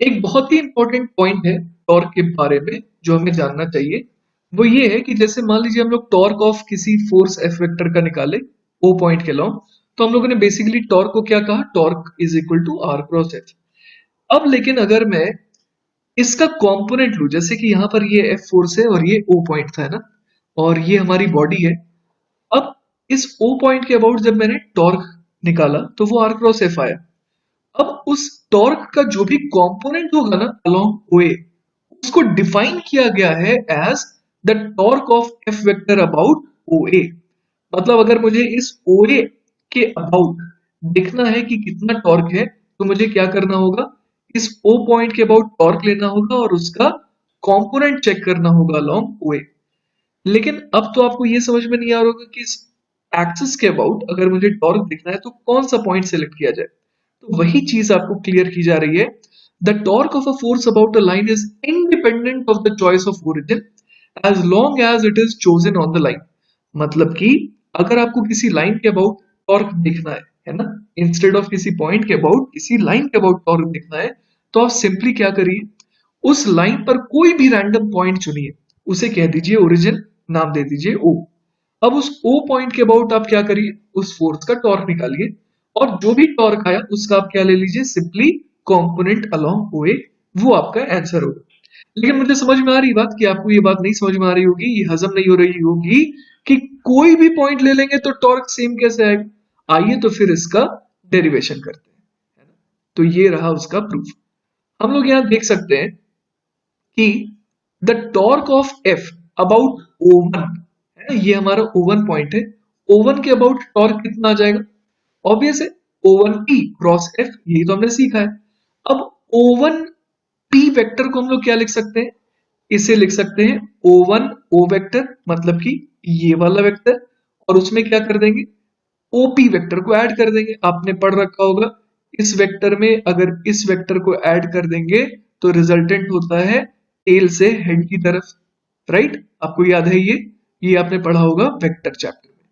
एक बहुत ही इंपॉर्टेंट पॉइंट है टॉर्क के बारे में जो हमें जानना चाहिए, वो ये है कि जैसे मान लीजिए हम लोग टॉर्क ऑफ किसी फोर्स एफ वेक्टर का निकाले ओ पॉइंट के लॉन्ग, तो हम लोगों ने बेसिकली टॉर्क को क्या कहा, torque is equal to R cross F. अब लेकिन अगर मैं इसका कंपोनेंट लूं, जैसे कि यहाँ पर ये एफ फोर्स है और ये ओ पॉइंट था, है ना, और ये हमारी बॉडी है। अब इस ओ पॉइंट के अबाउट जब मैंने टॉर्क निकाला तो वो आर क्रॉस एफ आया। अब उस टॉर्क का जो भी कंपोनेंट होगा ना अलोंग ओए, उसको डिफाइन किया गया है as the torque of F vector about o a. मतलब अगर मुझे इस ओ ए के अबाउट देखना है कि कितना टॉर्क है, तो मुझे क्या करना होगा, इस ओ पॉइंट के अबाउट टॉर्क लेना होगा और उसका कंपोनेंट चेक करना होगा अलोंग ओ ए। लेकिन अब तो आपको ये समझ में नहीं आ रहा होगा कि इस एक्सिस के अबाउट अगर मुझे टॉर्क देखना है तो कौन सा पॉइंट सेलेक्ट किया जाए। तो वही चीज आपको क्लियर की जा रही है, the torque of a force about a line is independent of the choice of origin as long as it is chosen on the line. मतलब कि अगर आपको किसी लाइन के अबाउट टॉर्क देखना है ना, इंस्टेड ऑफ किसी पॉइंट के अबाउट किसी लाइन के अबाउट टॉर्क देखना है, तो आप सिंपली क्या करिए, उस लाइन पर कोई भी रैंडम पॉइंट चुनिए, उसे कह दीजिए ओरिजिन, नाम दे दीजिए ओ। अब उस ओ पॉइंट के अबाउट आप क्या करिए, उस फोर्स का टॉर्क निकालिए, और जो भी टॉर्क आया उसका आप क्या ले लीजिए, सिंपली कंपोनेंट अलोंग ओ ए, वो आपका आंसर होगा। लेकिन मुझे समझ में आ रही बात कि आपको ये बात नहीं समझ में आ रही होगी, ये हजम नहीं हो रही होगी कि कोई भी पॉइंट ले लेंगे तो टॉर्क सेम कैसे आएगा। आइए तो फिर इसका डेरिवेशन करते हैं, है ना। तो ये रहा उसका प्रूफ। हम लोग यहाँ देख सकते हैं कि the torque of F about O1, है ना, ये हमारा O1 पॉइंट है, O1 के अबाउट टॉर्क कितना आ जाएगा, ऑब्वियस है O1P क्रॉस F, यही तो हमने सीखा है। अब O1P वेक्टर को हम लोग क्या लिख सकते हैं, इसे लिख सकते हैं O1 O वेक्टर, मतलब कि ये वाला वेक्टर, और उसमें क्या कर देंगे, ओपी वेक्टर को ऐड कर देंगे। आपने पढ़ रखा होगा, इस वेक्टर में अगर इस वेक्टर को ऐड कर देंगे तो रिजल्टेंट होता है टेल से हेड की तरफ, राइट, आपको याद है ये आपने पढ़ा होगा वेक्टर चैप्टर में।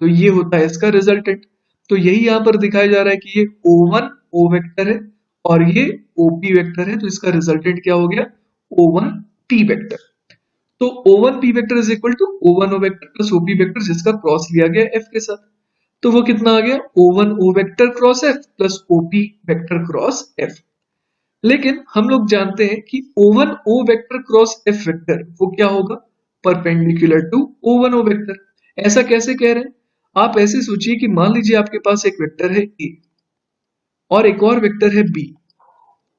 तो ये होता है इसका रिजल्टेंट। तो यही यहां पर दिखाया जा रहा है कि ये O1 O वेक्टर है और ये OP वेक्टर है, तो इसका रिजल्टेंट क्या हो गया, O1P वेक्टर। तो O1P vector is equal to O1 O vector plus OP vector, जिसका क्रॉस लिया गया F के साथ। तो वो कितना आ गया, O1 O vector cross F plus OP vector cross F। लेकिन हम लोग जानते हैं कि O1 O vector cross F vector वो क्या होगा, perpendicular to O1 O vector. ऐसा कैसे कह रहे हैं, आप ऐसे सोचिए कि मान लीजिए आपके पास एक वेक्टर है A और एक और वेक्टर है B,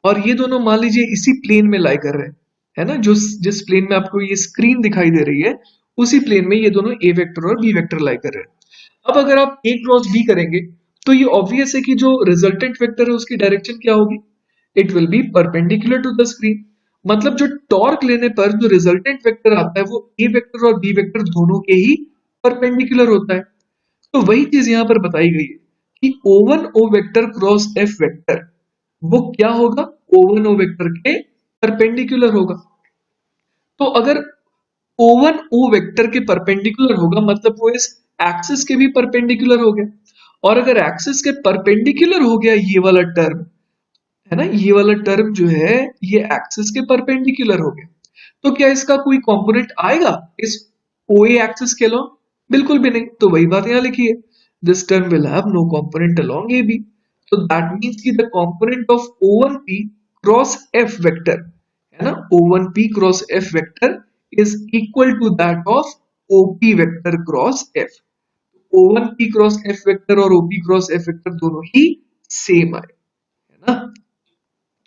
और ये दोनों मान लीजिए इसी प्लेन में लाई कर रहे हैं, है ना, जो जिस प्लेन में आपको ये स्क्रीन दिखाई दे रही है, उसी प्लेन में ये दोनों A वेक्टर और B वेक्टर लाई कर रहे हैं। अब अगर आप A क्रॉस B करेंगे तो ये ऑब्वियस है कि जो रिजल्टेंट वेक्टर है उसकी डायरेक्शन क्या होगी, it will be perpendicular to the screen. मतलब जो टॉर्क लेने पर जो रिजल्टेंट वेक्टर आता है वो A वेक्टर और B वेक्टर दोनों के ही परपेंडिकुलर होता है। तो वही चीज यहाँ पर बताई गई है कि O1 O vector cross F vector वो क्या होगा, O1 O वेक्टर के परपेंडिकुलर होगा। तो अगर O1 O वेक्टर के परपेंडिकुलर होगा मतलब वो इस एक्सिस के भी परपेंडिकुलर हो गया, और अगर एक्सिस के परपेंडिकुलर हो गया ये वाला टर्म, है ना, ये वाला टर्म जो है ये एक्सिस के परपेंडिकुलर हो गया, तो क्या इसका कोई कंपोनेंट आएगा इस OA एक्सिस के अलोंग? बिल्कुल भी नहीं। तो वही बात यहाँ लिखी है, this term will have no component along AB। तो दैट मींस कि the component of O1P cross F vector, है ना, O1P cross F vector is equal to that of OP vector cross F। O1P cross F vector और OP क्रॉस F वेक्टर दोनों ही सेम आए, है ना।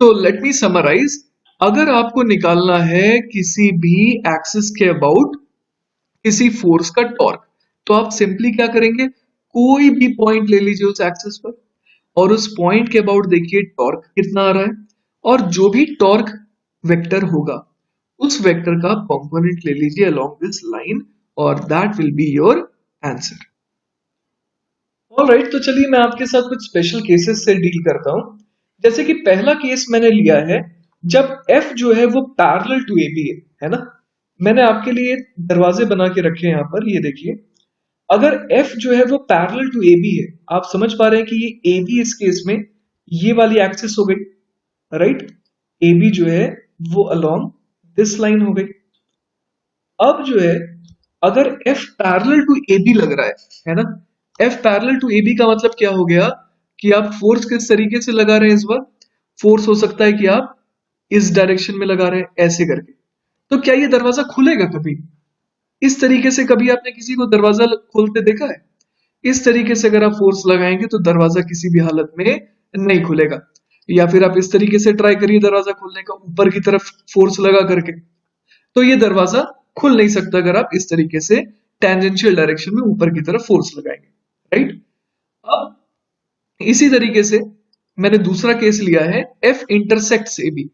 तो लेट मी समराइज, अगर आपको निकालना है किसी भी एक्सिस के अबाउट किसी फोर्स का टॉर्क, तो आप सिंपली क्या करेंगे, कोई भी पॉइंट ले लीजिए उस एक्सिस पर और उस पॉइंट के अबाउट देखिए टॉर्क कितना आ रहा है, और जो भी टॉर्क वेक्टर होगा उस वेक्टर का कंपोनेंट ले लीजिए अलोंग दिस लाइन, और that will be your answer. Alright, तो चलिए मैं आपके साथ कुछ स्पेशल केसेस से डील करता हूं। जैसे कि पहला केस मैंने लिया है जब F जो है वो पैरेलल टू AB है ना। मैंने आपके लिए दरवाजे बना के रखे हैं यहाँ पर, ये देखिए। अगर F जो है वो पैरेलल टू AB है, आप समझ पा रहे हैं कि ये AB इस केस में ये वाली एक्सिस हो गई, राइट। AB जो है वो अलोंग दिस लाइन हो गई। अब जो है अगर F पैरेलल टू AB लग रहा है ना, F पैरेलल टू AB का मतलब क्या हो गया कि आप फोर्स किस तरीके से लगा रहे हैं इस बार, फोर्स हो सकता है कि आप इस डायरेक्शन में लगा रहे हैं ऐसे करके, तो क्या ये दरवाजा खुलेगा कभी? इस तरीके से कभी आपने किसी को दरवाजा खोलते देखा है? इस तरीके से अगर आप फोर्स लगाएंगे तो दरवाजा किसी भी हालत में नहीं खुलेगा। या फिर आप इस तरीके से ट्राई करिए दरवाजा खोलने का, ऊपर की तरफ फोर्स लगा करके, तो ये दरवाजा खुल नहीं सकता अगर आप इस तरीके से टेंजेंशियल डायरेक्शन में ऊपर की तरफ फोर्स लगाएंगे, राइट। अब इसी तरीके से मैंने दूसरा केस लिया है F इंटरसेक्ट्स AB,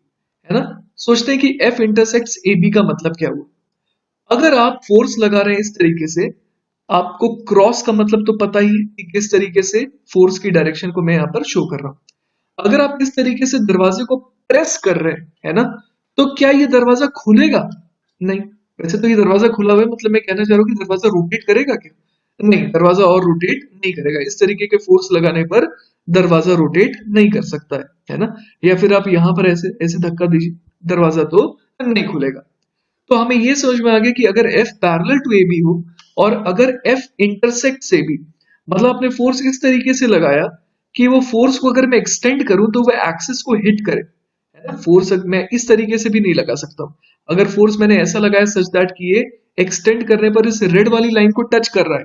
है ना। सोचते हैं कि F इंटरसेक्ट्स AB का मतलब क्या हुआ। अगर आप फोर्स लगा रहे हैं इस तरीके से, आपको क्रॉस का मतलब तो पता ही है कि किस तरीके से फोर्स की डायरेक्शन को मैं यहाँ पर शो कर रहा हूं। अगर आप इस तरीके से दरवाजे को प्रेस कर रहे हैं, है ना, तो क्या ये दरवाजा खुलेगा? नहीं। वैसे तो ये दरवाजा खुला हुआ है, मतलब मैं कहना चाह रहा हूँ कि दरवाजा रोटेट करेगा क्या? नहीं, दरवाजा और रोटेट नहीं करेगा। इस तरीके के फोर्स लगाने पर दरवाजा रोटेट नहीं कर सकता है ना। या फिर आप यहाँ पर ऐसे ऐसे धक्का दीजिए, दरवाजा तो नहीं खुलेगा। तो हमें ये समझ में आ गया कि अगर F पैरेलल टू AB हो और अगर F इंटरसेक्ट्स AB, मतलब आपने फोर्स इस तरीके से लगाया कि वो फोर्स को अगर मैं एक्सटेंड करूं तो वो एक्सिस को हिट करे, है ना। फोर्स मैं इस तरीके से भी नहीं लगा सकता हूं। अगर फोर्स मैंने ऐसा लगाया सच दैट कि ये एक्सटेंड करने पर इस रेड वाली लाइन को टच कर रहा है,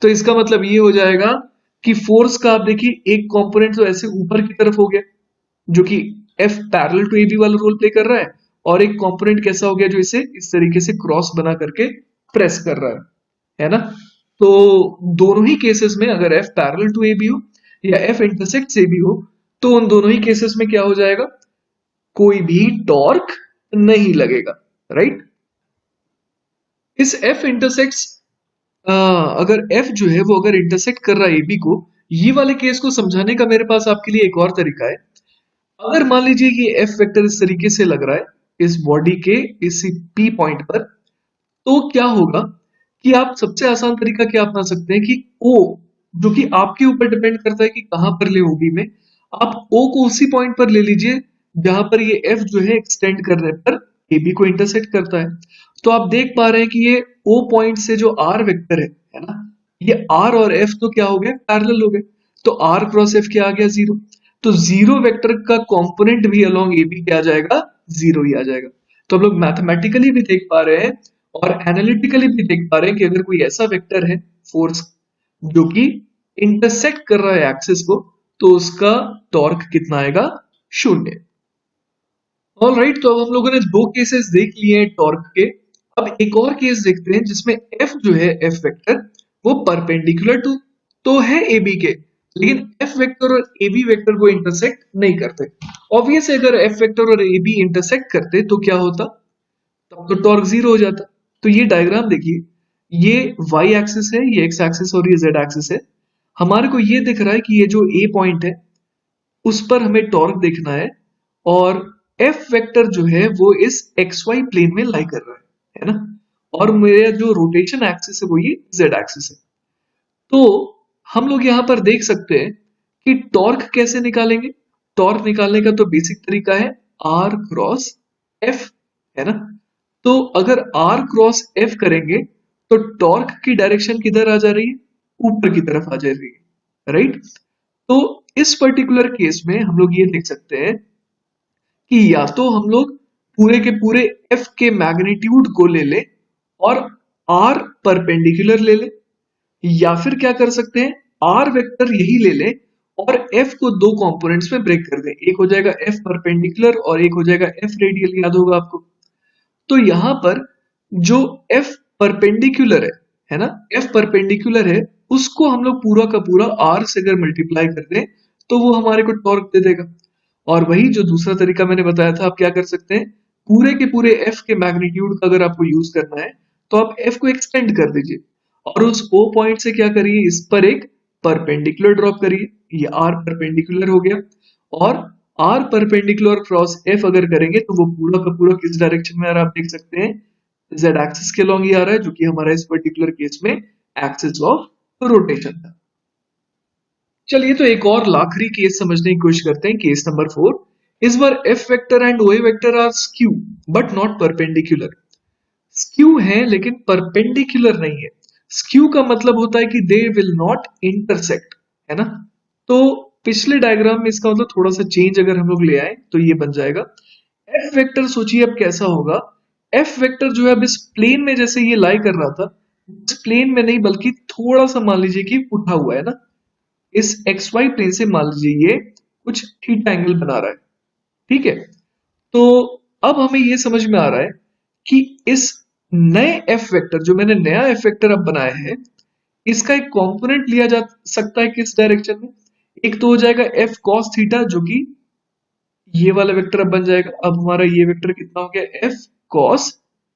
तो इसका मतलब ये हो जाएगा कि फोर्स का आप देखिए एक कंपोनेंट तो ऐसे ऊपर की तरफ हो गया जो कि F पैरेलल टू AB वाला रोल प्ले कर रहा है, और एक कंपोनेंट कैसा हो गया जो इसे इस तरीके से क्रॉस बना करके प्रेस कर रहा है ना। तो दोनों ही केसेस में अगर F पैरेलल टू AB हो या F इंटरसेक्ट्स AB हो, तो उन दोनों ही केसेस में क्या हो जाएगा, कोई भी टॉर्क नहीं लगेगा, राइट। इस F इंटरसेक्ट्स अगर F जो है वो अगर इंटरसेक्ट कर रहा है AB को, ये वाले केस को समझाने का मेरे पास आपके लिए एक और तरीका है। अगर मान लीजिए कि F वेक्टर इस तरीके से लग रहा है इस बॉडी के इसी P पॉइंट पर, तो क्या होगा कि आप सबसे आसान तरीका क्या अपना सकते हैं कि O, जो कि आपके ऊपर डिपेंड करता है कि कहां पर ले OB में, आप O को उसी पॉइंट पर ले लीजिए जहां पर ये F जो है एक्सटेंड करने पर AB को इंटरसेक्ट करता है। तो आप देख पा रहे हैं कि ये O पॉइंट से जो R वेक्टर है ना, ये R और F तो क्या हो गया, पैरेलल हो गए। तो R क्रॉस F क्या आ गया, जीरो। तो जीरो वेक्टर का कंपोनेंट भी अलोंग AB क्या आ जाएगा, जीरो ही आ जाएगा। तो हम लोग मैथमेटिकली भी देख पा रहे हैं और एनालिटिकली भी देख पा रहे हैं कि अगर कोई ऐसा वेक्टर है फोर्स जो कि इंटरसेक्ट कर रहा है एक्सिस को, तो उसका टॉर्क कितना आएगा, शून्य। ऑलराइट, तो अब हम लोगों ने दो केसेस देख लिए हैं टॉर्क के। अब एक और केस देखते हैं जिसमें F जो है F वेक्टर वो परपेंडिकुलर टू तो है AB के, लेकिन F वेक्टर और AB वेक्टर को इंटरसेक्ट नहीं करते। ऑब्वियस है अगर F वेक्टर और AB इंटरसेक्ट करते तो क्या होता, तब तो टॉर्क जीरो हो जाता। तो ये डायग्राम देखिए, ये वाई एक्सिस है, ये एक्स एक्सिस और ये जेड एक्सिस है। हमारे को ये दिख रहा है कि ये जो ए पॉइंट है उस पर हमें टॉर्क देखना है, और एफ वेक्टर जो है वो इस एक्स वाई प्लेन में लाई कर रहा है ना। और मेरा जो रोटेशन एक्सिस है वो ये जेड एक्सिस है। तो हम लोग यहां पर देख सकते हैं कि टॉर्क कैसे निकालेंगे। टॉर्क निकालने का तो बेसिक तरीका है आर क्रॉस एफ, है ना। तो अगर आर क्रॉस एफ करेंगे तो टॉर्क की डायरेक्शन किधर आ जा रही है, ऊपर की तरफ आ जा रही है, राइट। तो इस पर्टिकुलर केस में हम लोग ये देख सकते हैं कि या तो हम लोग पूरे के पूरे एफ के मैग्नीट्यूड को ले लें और आर परपेंडिकुलर ले लें, या फिर क्या कर सकते हैं आर वेक्टर यही ले लें और एफ को दो कंपोनेंट्स में ब्रेक कर दें। एक हो जाएगा एफ परपेंडिकुलर और एक हो जाएगा एफ रेडियल, याद होगा आपको। तो यहां पर जो एफ परपेंडिकुलर है ना, एफ परपेंडिकुलर है, उसको हम लोग पूरा का पूरा आर से अगर मल्टीप्लाई कर दें तो वो हमारे को टॉर्क दे देगा। और वही जो दूसरा तरीका मैंने बताया था, आप क्या कर सकते हैं, पूरे के पूरे एफ के मैग्नीट्यूड का अगर आपको यूज करना है तो आप एफ को एक्सटेंड कर दीजिए और उस ओ पॉइंट से क्या करिए, इस पर एक परपेंडिकुलर ड्रॉप करिए, ये आर परपेंडिकुलर हो गया। और आर परपेंडिकुलर क्रॉस एफ अगर करेंगे तो वो पूरा का पूरा किस डायरेक्शन में आ रहा है, आप देख सकते हैं जेड एक्सिस के लॉन्ग ही आ रहा है, जो कि हमारा इस पर्टिकुलर केस में एक्सिस ऑफ रोटेशन था। चलिए तो एक और आखिरी केस समझने की कोशिश करते हैं, केस नंबर 4। इस बार f vector and o vector are skew but not perpendicular. Skew है लेकिन परपेंडिकुलर नहीं है। स्क्यू का मतलब होता है कि दे विल नॉट इंटरसेक्ट, है ना। तो पिछले डायग्राम में इसका मतलब थोड़ा सा चेंज अगर हम लोग ले आए तो ये बन जाएगा एफ वेक्टर। सोचिए अब कैसा होगा, एफ वेक्टर जो है अब इस प्लेन में जैसे ये लाई कर रहा था, इस प्लेन में नहीं बल्कि थोड़ा सा मान लीजिए कि उठा हुआ है ना, इस एक्स वाई प्लेन से मान लीजिए ये कुछ थीटा एंगल बना रहा है, ठीक है। तो अब हमें ये समझ में आ रहा है कि इस नए एफ वेक्टर, जो मैंने नया एफ वेक्टर अब बनाया है, इसका एक कंपोनेंट लिया जा सकता है किस डायरेक्शन में। एक तो हो जाएगा एफ कॉस थीटा, जो कि ये वाला वेक्टर अब बन जाएगा। अब हमारा ये वेक्टर कितना हो गया, एफ कॉस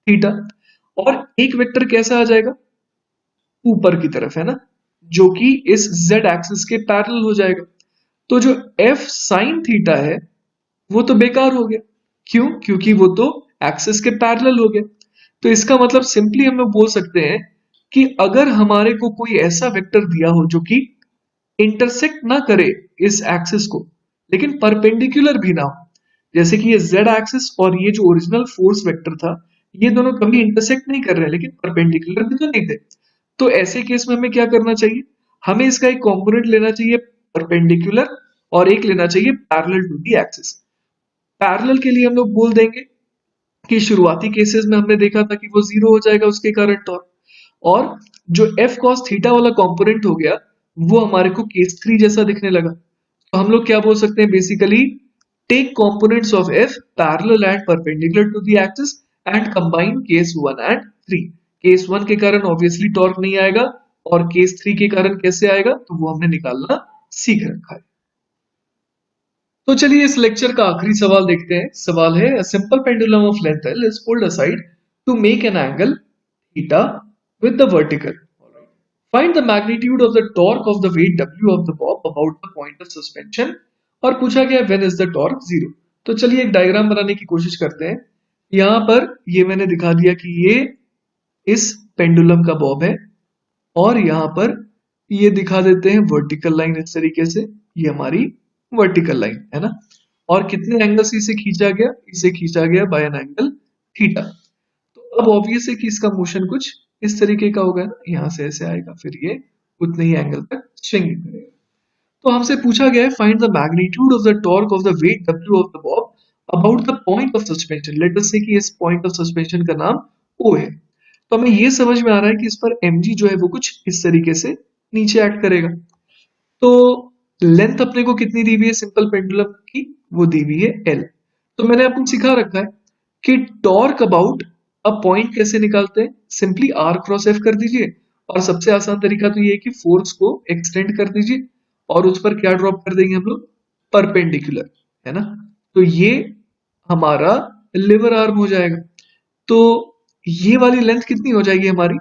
थीटा। और एक वेक्टर कैसा आ जाएगा, ऊपर की तरफ, है ना, जो कि इस z एक्सिस के पैरेलल हो जाएगा। तो जो f साइन थीटा है वो तो बेकार हो गया। क्यों? क्योंकि वो तो एक्सिस के पैरेलल हो गया। तो इसका मतलब सिंपली हम लोग बोल सकते हैं कि अगर हमारे को कोई ऐसा वेक्टर दिया हो जो कि इंटरसेक्ट ना करे इस एक्सिस को, लेकिन परपेंडिकुलर भी ना हो, जैसे कि ये z एक्सिस और ये जो ओरिजिनल फोर्स वेक्टर था, ये दोनों कभी इंटरसेक्ट नहीं कर रहे लेकिन परपेंडिकुलर भी तो नहीं थे। तो ऐसे केस में हमें क्या करना चाहिए, हमें इसका एक कंपोनेंट लेना चाहिए परपेंडिकुलर और एक लेना चाहिए parallel to the axis. Parallel के लिए हम लोग बोल देंगे कि शुरुआती केसेस में हमने देखा था कि वो जीरो हो जाएगा उसके कारण टॉर्क। और जो एफ कॉस थीटा वाला कंपोनेंट हो गया वो हमारे को केस 3 जैसा दिखने लगा। तो हम लोग क्या बोल सकते हैं, basically take components of F parallel and perpendicular to the axis and combine case 1 and 3। Case 1 के कारण ऑब्वियसली टॉर्क नहीं आएगा और केस 3 के कारण कैसे आएगा, तो वो हमने निकालना सीख रखा है। तो चलिए इस लेक्चर का आखिरी सवाल देखते हैं। सवाल है, a simple pendulum of length L is pulled aside to make an angle theta with the vertical. Find the magnitude of the torque of the weight W of the bob about the point of suspension। और पूछा गया when is the torque zero। तो चलिए एक डायग्राम बनाने की कोशिश करते हैं। यहाँ पर ये मैंने दिखा दिया कि ये इस पेंडुलम का बॉब है और यहाँ पर ये दिखा देते हैं वर्टिकल लाइन इस तरीके से, ये हमारी वर्टिकल लाइन है ना। और कितने एंगल से इसे खींचा गया, इसे खींचा गया बाय एन एंगल थीटा। तो अब ऑब्वियस है कि इसका मोशन कुछ इस तरीके का होगा ना, यहाँ से ऐसे आएगा फिर ये उतने ही एंगल तक स्विंग करेगा। तो हमसे पूछा गया है find the magnitude of the torque of the weight W of the bob about the point of suspension. Let us say कि इस पॉइंट ऑफ सस्पेंशन का नाम O है। तो हमें ये समझ में आ रहा है कि इस पर mg जो है वो कुछ इस तरीके से नीचे एक्ट करेगा। तो लेंथ अपने को कितनी दी हुई है सिंपल पेंडुलम की, वो दी हुई है L। तो मैंने आपको सिखा रखा है कि टॉर्क अबाउट अ पॉइंट कैसे निकालते हैं, सिंपली R क्रॉस F कर दीजिए। और सबसे आसान तरीका तो ये है कि फोर्स को एक्सटेंड कर दीजिए और उस पर क्या ड्रॉप कर देंगे हम लोग, परपेंडिकुलर, है ना। तो ये हमारा लिवर आर्म हो जाएगा। तो ये वाली लेंथ कितनी हो जाएगी हमारी,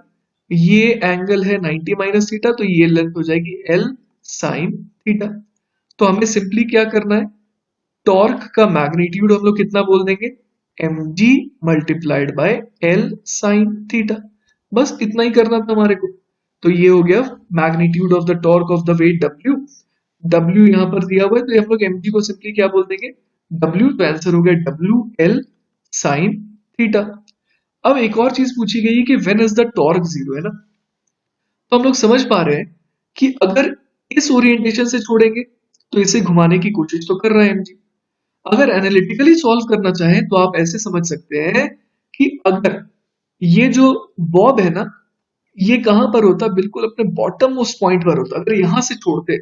ये एंगल है 90 माइनस थीटा, तो ये लेंथ हो जाएगी L साइन थीटा। तो हमें सिंपली क्या करना है, टॉर्क का मैग्नीट्यूड हम लोग कितना बोल देंगे, mg multiplied by L sine theta. बस इतना ही करना था हमारे को। तो ये हो गया magnitude of the torque of the weight W। W यहाँ पर दिया हुआ है, तो हम लोग mg को सिंपली क्या बोल देंगे, W। तो आंसर हो गया WL साइन थीटा। अब एक और चीज पूछी गई है कि when is the torque zero, है ना। तो हम लोग समझ पा रहे हैं कि अगर इस ओरिएंटेशन से छोड़ेंगे तो इसे घुमाने की कोशिश तो कर रहा है mg। अगर एनालिटिकली सॉल्व करना चाहें तो आप ऐसे समझ सकते हैं कि अगर ये जो बॉब है ना, ये कहां पर होता, बिल्कुल अपने बॉटम मोस्ट पॉइंट पर होता, अगर यहां से छोड़ते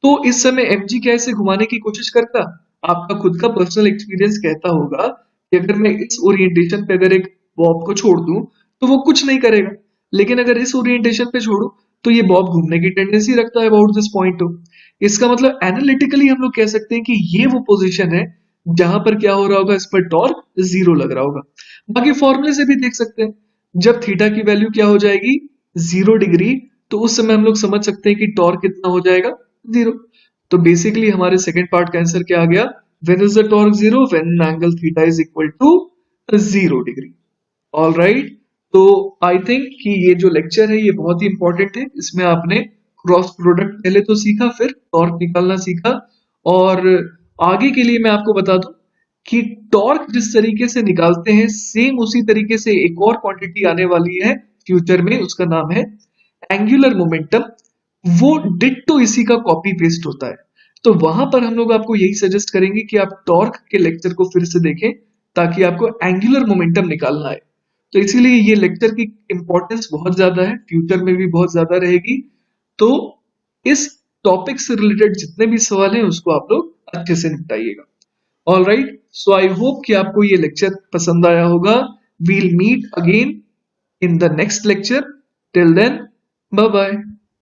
तो इस समय mg कैसे घुमाने की कोशिश करता। आपका खुद का पर्सनल एक्सपीरियंस कहता होगा कि अगर मैं इस ओरिएंटेशन पे अगर एक बॉब को छोड़ दूं तो वो कुछ नहीं करेगा, लेकिन अगर इस ओरिएंटेशन पे छोड़ू तो ये बॉब घूमने की टेंडेंसी रखता है अबाउट दिस पॉइंट। इसका मतलब एनालिटिकली हम लोग कह सकते हैं कि ये वो पोजीशन है जहां पर क्या हो रहा होगा, इस पर टॉर्क जीरो लग रहा होगा। बाकी फॉर्मूले से भी देख सकते हैं, जब थीटा की वैल्यू क्या हो जाएगी 0 डिग्री, तो उस समय हम लोग समझ सकते हैं कि टॉर्क कितना हो जाएगा, जीरो। तो बेसिकली हमारे सेकंड पार्ट का आंसर क्या आ गया, when is the torque zero, when angle theta is equal to 0 degree. All right. तो आई थिंक कि ये जो लेक्चर है ये बहुत ही इंपॉर्टेंट है। इसमें आपने क्रॉस प्रोडक्ट पहले तो सीखा, फिर टॉर्क निकालना सीखा। और आगे के लिए मैं आपको बता दूं कि टॉर्क जिस तरीके से निकालते हैं सेम उसी तरीके से एक और क्वांटिटी आने वाली है फ्यूचर में, उसका नाम है एंगुलर मोमेंटम। वो डिट्टो इसी का कॉपी पेस्ट होता है। तो वहां पर हम लोग आपको यही सजेस्ट करेंगे कि आप टॉर्क के लेक्चर को फिर से देखें ताकि आपको एंगुलर मोमेंटम निकालना है। तो इसीलिए ये लेक्चर की इंपॉर्टेंस बहुत ज्यादा है, फ्यूचर में भी बहुत ज्यादा रहेगी। तो इस टॉपिक से रिलेटेड जितने भी सवाल हैं उसको आप लोग अच्छे से निपटाइएगा। All right, so I hope कि आपको ये लेक्चर पसंद आया होगा। We'll meet again in the next lecture. Till then, bye bye.